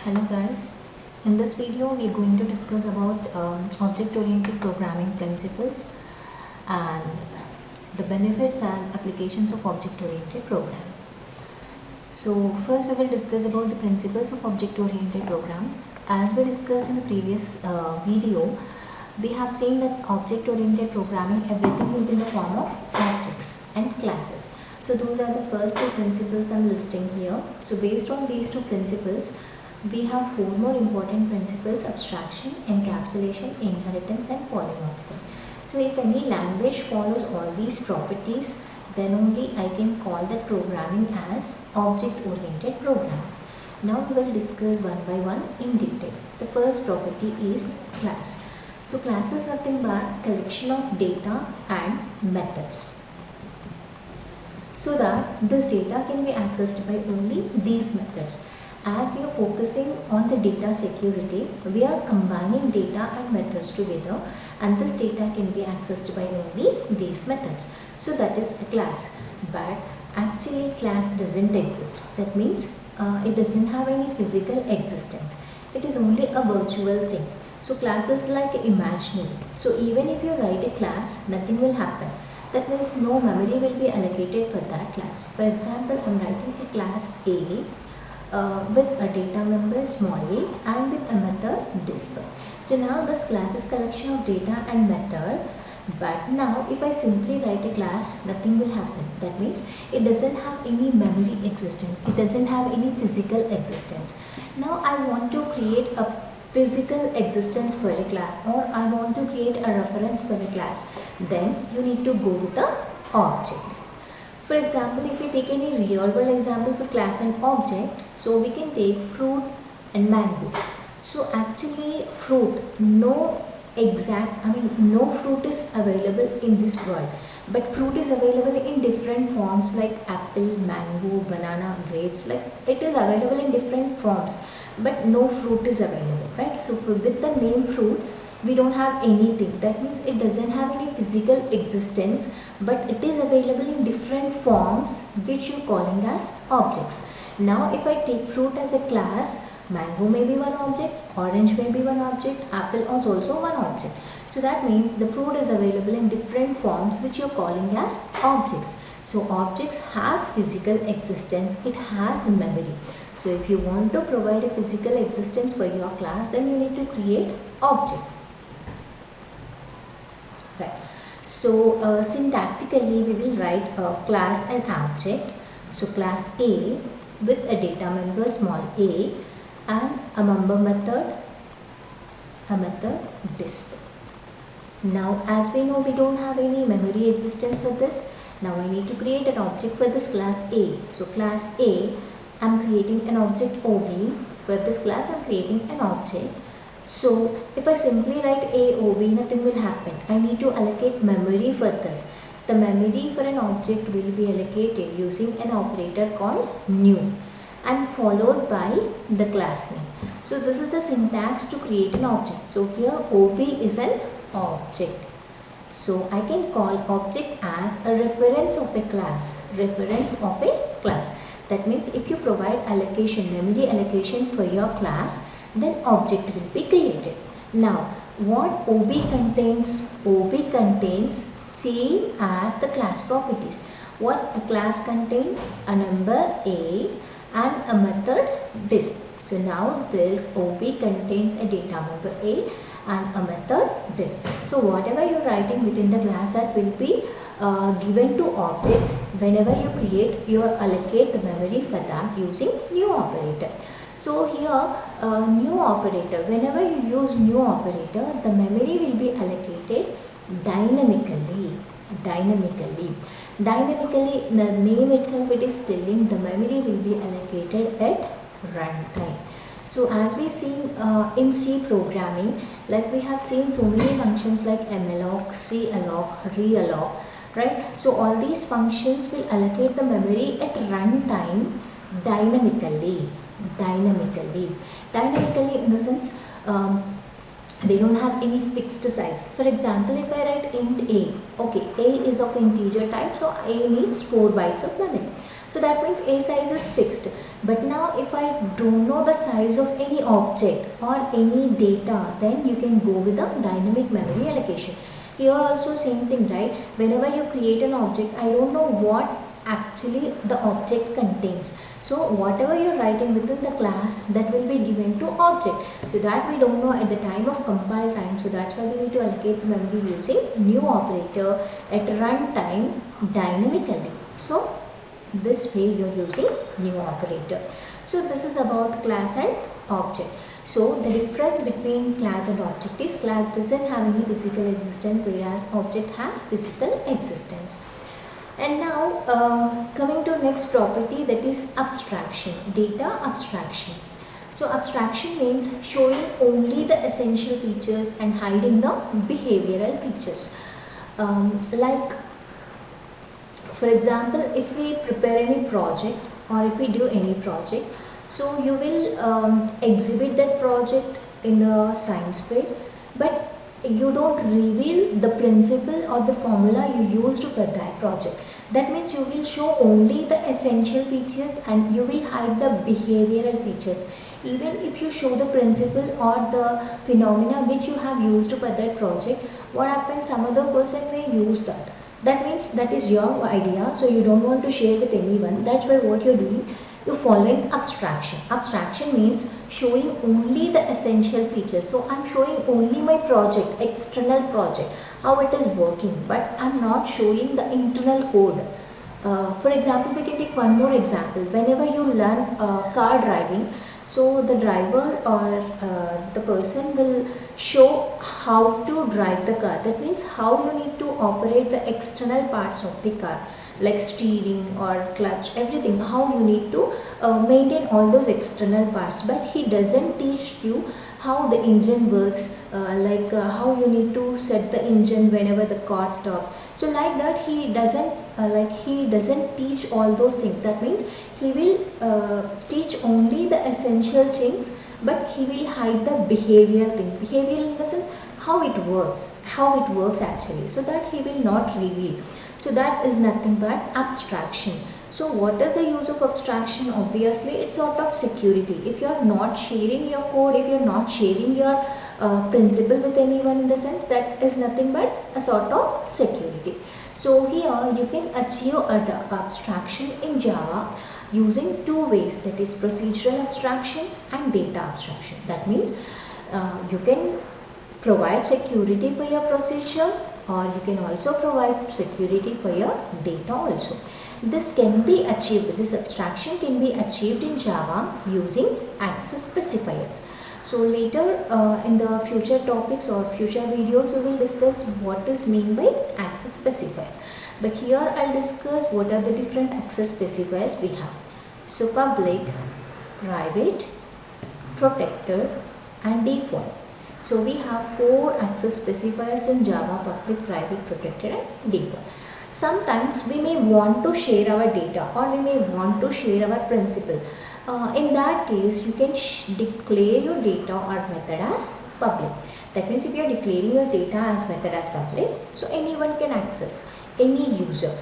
Hello guys, in this video we are going to discuss about object-oriented programming principles and the benefits and applications of object-oriented programming. So first we will discuss about the principles of object-oriented program. As we discussed in the previous video, we have seen that object-oriented programming, everything will be in the form of objects and classes. So those are the first two principles I am listing here. So based on these two principles, we have four more important principles: abstraction, encapsulation, inheritance and polymorphism. So if any language follows all these properties, then only I can call that programming as object-oriented programming. Now we will discuss one by one in detail. The first property is class. So class is nothing but collection of data and methods, so that this data can be accessed by only these methods. As we are focusing on the data security, we are combining data and methods together, and this data can be accessed by only these methods. So that is a class. But actually class doesn't exist. That means it doesn't have any physical existence. It is only a virtual thing. So class is like imaginary. So even if you write a class, nothing will happen. That means no memory will be allocated for that class. For example, I am writing a class A with a data member small a and with a method display. So now this class is collection of data and method, but now if I simply write a class, nothing will happen. That means it doesn't have any memory existence, it doesn't have any physical existence. Now I want to create a physical existence for a class, or I want to create a reference for a class, then you need to go with the object. For example, if we take any real world example for class and object, so we can take fruit and mango. So actually fruit, no fruit is available in this world, but fruit is available in different forms like apple, mango, banana, grapes, like it is available in different forms, but no fruit is available, right? So with the name fruit, we don't have anything. That means it doesn't have any physical existence, but it is available in different forms which you are calling as objects. Now if I take fruit as a class, mango may be one object, orange may be one object, apple is also one object. So that means the fruit is available in different forms which you are calling as objects. So objects has physical existence, it has memory. So if you want to provide a physical existence for your class, then you need to create object. Right. So syntactically we will write a class and object. So class A with a data member small a and a member method, display. Now as we know, we don't have any memory existence for this. Now I need to create an object for this class A. So class A, I am creating an object OB. For this class I am creating an object. So if I simply write AOB, nothing will happen. I need to allocate memory for this. The memory for an object will be allocated using an operator called new and followed by the class name. So this is the syntax to create an object. So here OB is an object. So I can call object as a reference of a class. That means if you provide allocation, memory allocation for your class, then object will be created. Now what OB contains? OB contains same as the class properties. What a class contains? A number A and a method display. So now this OB contains a data member A and a method display. So whatever you are writing within the class, that will be given to object. Whenever you create, you allocate the memory for that using new operator. So here new operator, whenever you use new operator, the memory will be allocated dynamically. Dynamically, the name itself, it is telling the memory will be allocated at runtime. So as we see in C programming, like we have seen so many functions like malloc, calloc, realloc, right? So all these functions will allocate the memory at runtime dynamically in the sense they don't have any fixed size. For example, if I write int a, okay, a is of integer type, so a needs 4 bytes of memory. So that means a size is fixed. But now if I don't know the size of any object or any data, then you can go with the dynamic memory allocation. Here also same thing, right? Whenever you create an object, I don't know what actually the object contains. So whatever you're writing within the class, that will be given to object. So that we don't know at the time of compile time. So that's why we need to allocate the memory using new operator at runtime dynamically. So this way you're using new operator. So this is about class and object. So the difference between class and object is class doesn't have any physical existence, whereas object has physical existence. And now coming to next property, that is abstraction, data abstraction. So abstraction means showing only the essential features and hiding the behavioral features. Like for example, if we prepare any project or if we do any project, so you will exhibit that project in the science fair, but you don't reveal the principle or the formula you used for that project. That means you will show only the essential features and you will hide the behavioral features. Even if you show the principle or the phenomena which you have used for that project, what happens, some other person may use that. That means that is your idea, so you don't want to share with anyone. That's why what you're doing, you following abstraction. Abstraction means showing only the essential features. So I'm showing only my project, external project, how it is working, but I'm not showing the internal code. For example, we can take one more example. Whenever you learn car driving, so the driver or the person will show how to drive the car. That means how you need to operate the external parts of the car, like steering or clutch, everything, how you need to maintain all those external parts. But he doesn't teach you how the engine works, how you need to set the engine whenever the car stops. So like that he doesn't teach all those things. That means he will teach only the essential things, but he will hide the behavioral things. Behavioral in the sense how it works actually. So that he will not reveal. So that is nothing but abstraction. So what is the use of abstraction? Obviously it's sort of security. If you are not sharing your code, if you are not sharing your principle with anyone, in the sense that is nothing but a sort of security. So here you can achieve abstraction in Java using two ways, that is procedural abstraction and data abstraction. That means you can provide security for your procedure, or you can also provide security for your data also. This can be achieved, this abstraction can be achieved in Java using access specifiers. So later in the future topics or future videos, we will discuss what is meant by access specifiers. But here I'll discuss what are the different access specifiers we have. So public, private, protected and default. So we have four access specifiers in Java: public, private, protected and default. Sometimes we may want to share our data, or we may want to share our principal. In that case, you can declare your data or method as public. That means if you are declaring your data as method as public, so anyone can access, any user.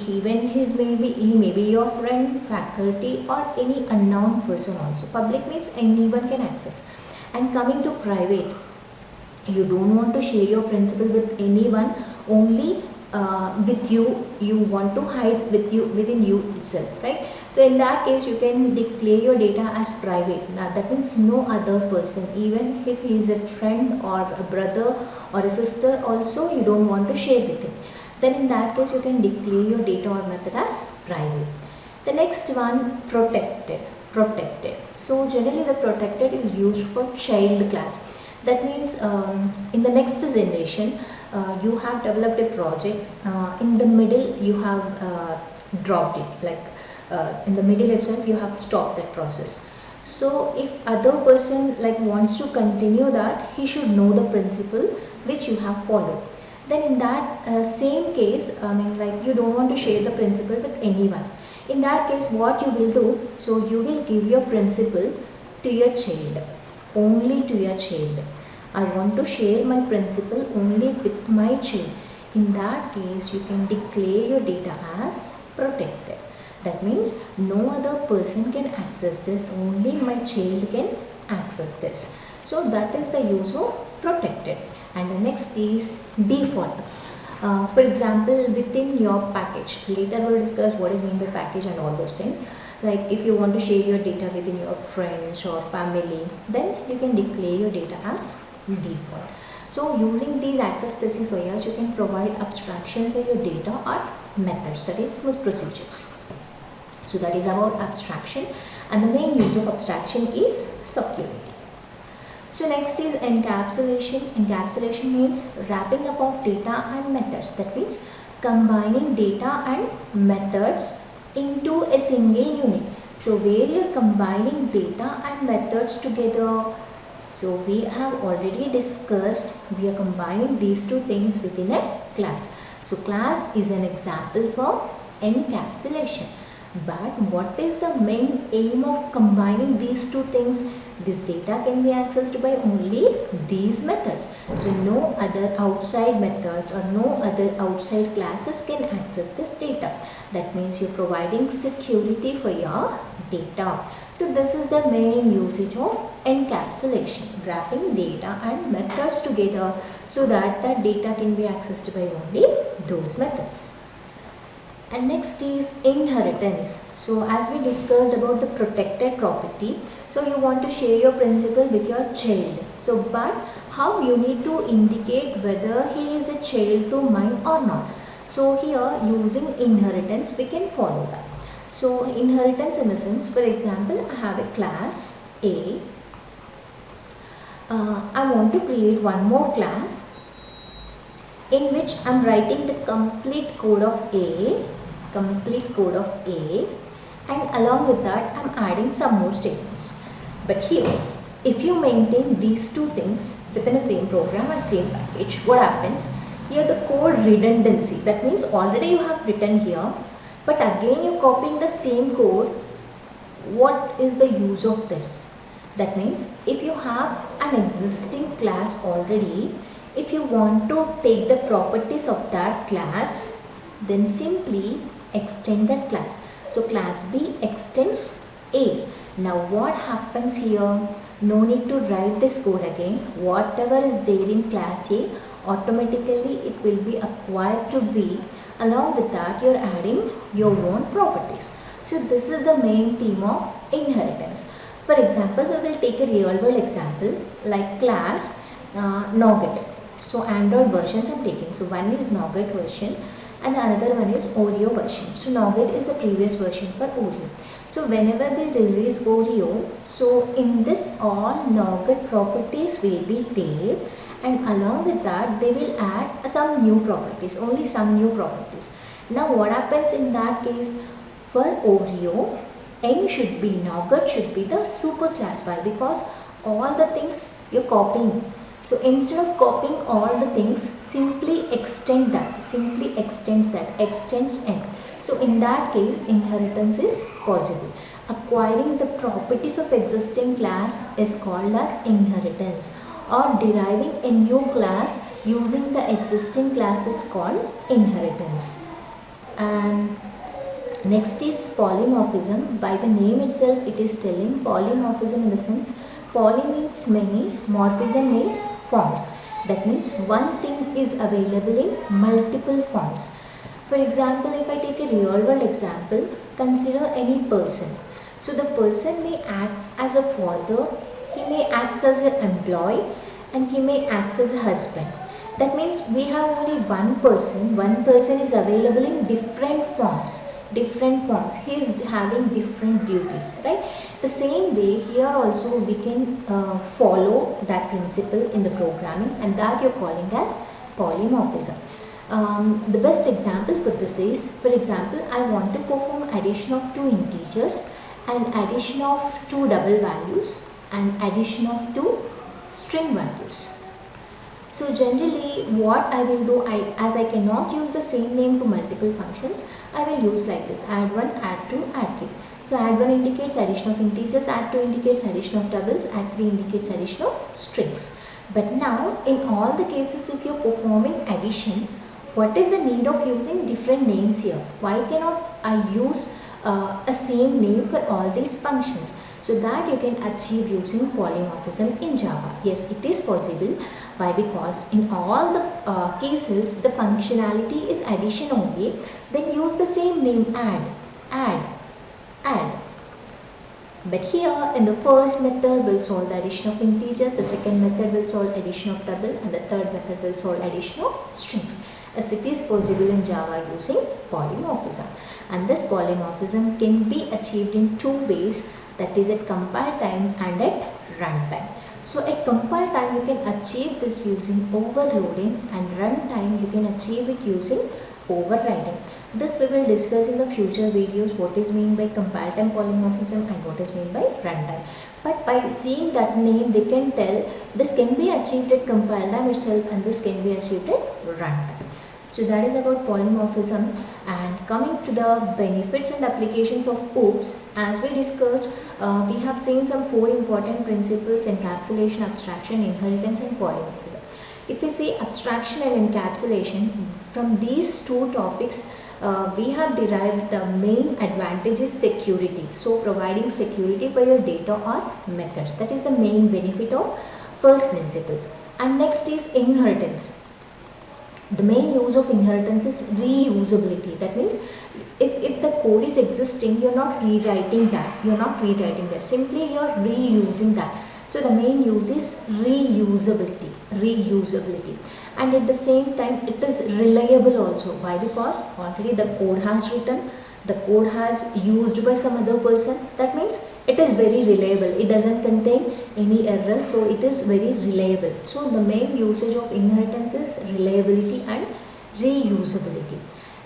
Even he may be your friend, faculty or any unknown person also. Public means anyone can access. And coming to private, you don't want to share your principal with anyone, only with you. You want to hide with you, within you itself, right? So in that case, you can declare your data as private. Now that means no other person, even if he is a friend or a brother or a sister also, you don't want to share with him. Then in that case, you can declare your data or method as private. The next one, protected. So generally the protected is used for child class. That means in the next generation, you have developed a project, in the middle you have dropped it, in the middle itself you have stopped that process. So if other person wants to continue that, he should know the principle which you have followed. Then in that same case, you don't want to share the principle with anyone. In that case, what you will do, so you will give your principle to your child, only to your child. I want to share my principal only with my child. In that case, you can declare your data as protected. That means no other person can access this, only my child can access this. So that is the use of protected. And the next is default. For example, within your package, later we'll discuss what is meant by package and all those things. Like if you want to share your data within your friends or family, then you can declare your data as default. So using these access specifiers, you can provide abstractions for your data or methods, that is procedures. So that is about abstraction, and the main use of abstraction is security. So next is encapsulation. Encapsulation means wrapping up of data and methods. That means combining data and methods into a single unit. So where you are combining data and methods together. So we have already discussed, we are combining these two things within a class. So class is an example for encapsulation. But what is the main aim of combining these two things? This data can be accessed by only these methods. So no other outside methods or no other outside classes can access this data. That means you're providing security for your data. So this is the main usage of encapsulation, wrapping data and methods together so that that data can be accessed by only those methods. And next is inheritance. So as we discussed about the protected property, so you want to share your principal with your child. So but how you need to indicate whether he is a child to mine or not. So here using inheritance we can follow that. So inheritance in the sense, for example, I have a class A. I want to create one more class in which I am writing the complete code of A. And along with that I am adding some more statements. But here if you maintain these two things within a same program or same package, what happens? Here the code redundancy, that means already you have written here, but again you are copying the same code. What is the use of this? That means if you have an existing class already, if you want to take the properties of that class, then simply extend that class. So class B extends A. Now what happens here? No need to write this code again. Whatever is there in class A, automatically it will be acquired to B. Along with that, you are adding your own properties. So this is the main theme of inheritance. For example, we will take a real world example like class Nougat. So Android versions I am taking. So one is Nougat version and another one is Oreo version. So Nougat is a previous version for Oreo. So whenever they release Oreo, so in this all Nougat properties will be there, and along with that they will add some new properties, only some new properties. Now what happens in that case? For Oreo, N should be, Nougat should be the super class. Why? Because all the things you're copying. So instead of copying all the things, simply extend that, extends N. So in that case, inheritance is possible. Acquiring the properties of existing class is called as inheritance, or deriving a new class using the existing class is called inheritance. And next is polymorphism. By the name itself, it is telling polymorphism in the sense, poly means many, morphism means forms. That means one thing is available in multiple forms. For example, if I take a real world example, consider any person. So the person may act as a father, he may act as an employee, and he may act as a husband. That means we have only one person is available in different forms. He is having different duties, right? The same way here also we can follow that principle in the programming, and that you're calling as polymorphism. The best example for this is, for example, I want to perform addition of two integers and addition of two double values and addition of two string values. So generally what I will do, as I cannot use the same name for multiple functions, I will use like this: add 1, add 2, add 3. So add 1 indicates addition of integers, add 2 indicates addition of doubles, add 3 indicates addition of strings. But now in all the cases, if you're performing addition, what is the need of using different names here? Why cannot I use a same name for all these functions? So that you can achieve using polymorphism in Java. Yes, it is possible. Why? Because in all the cases the functionality is addition only. Then use the same name, add. But here in the first method will solve the addition of integers, the second method will solve addition of double, and the third method will solve addition of strings, as it is possible in Java using polymorphism. And this polymorphism can be achieved in two ways, that is at compile time and at runtime. So at compile time you can achieve this using overloading, and runtime you can achieve it using overriding. This we will discuss in the future videos, what is meant by compile time polymorphism and what is meant by runtime. But by seeing that name they can tell this can be achieved at compile time itself and this can be achieved at runtime. So that is about polymorphism. And coming to the benefits and applications of OOPS, as we discussed, we have seen some four important principles: encapsulation, abstraction, inheritance and polymorphism. If we say abstraction and encapsulation, from these two topics we have derived the main advantage is security. So providing security for your data or methods, that is the main benefit of first principle. And next is inheritance. The main use of inheritance is reusability. That means if the code is existing, you're not rewriting that, simply you're reusing that. So the main use is reusability. And at the same time it is reliable also. Why? Because already the code has written, the code has used by some other person, that means it is very reliable, it doesn't contain any errors, so it is very reliable. So the main usage of inheritance is reliability and reusability.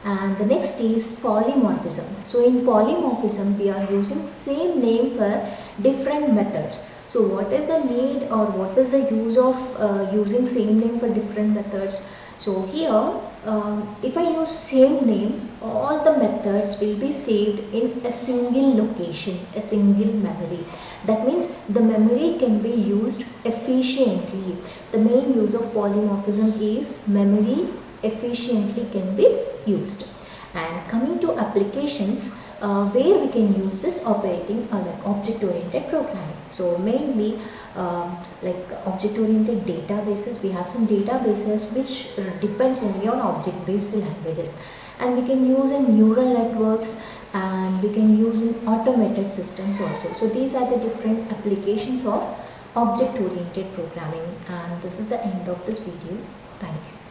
And the next is polymorphism. So in polymorphism we are using same name for different methods. So what is the need or what is the use of using same name for different methods? So here if I use same name, all the methods will be saved in a single location, a single memory. That means the memory can be used efficiently. The main use of polymorphism is memory efficiently can be used. And coming to applications where we can use this operating like object-oriented programming. So mainly like object-oriented databases, we have some databases which depends only on object-based languages, and we can use in neural networks and we can use in automated systems also. So these are the different applications of object-oriented programming, and this is the end of this video. Thank you.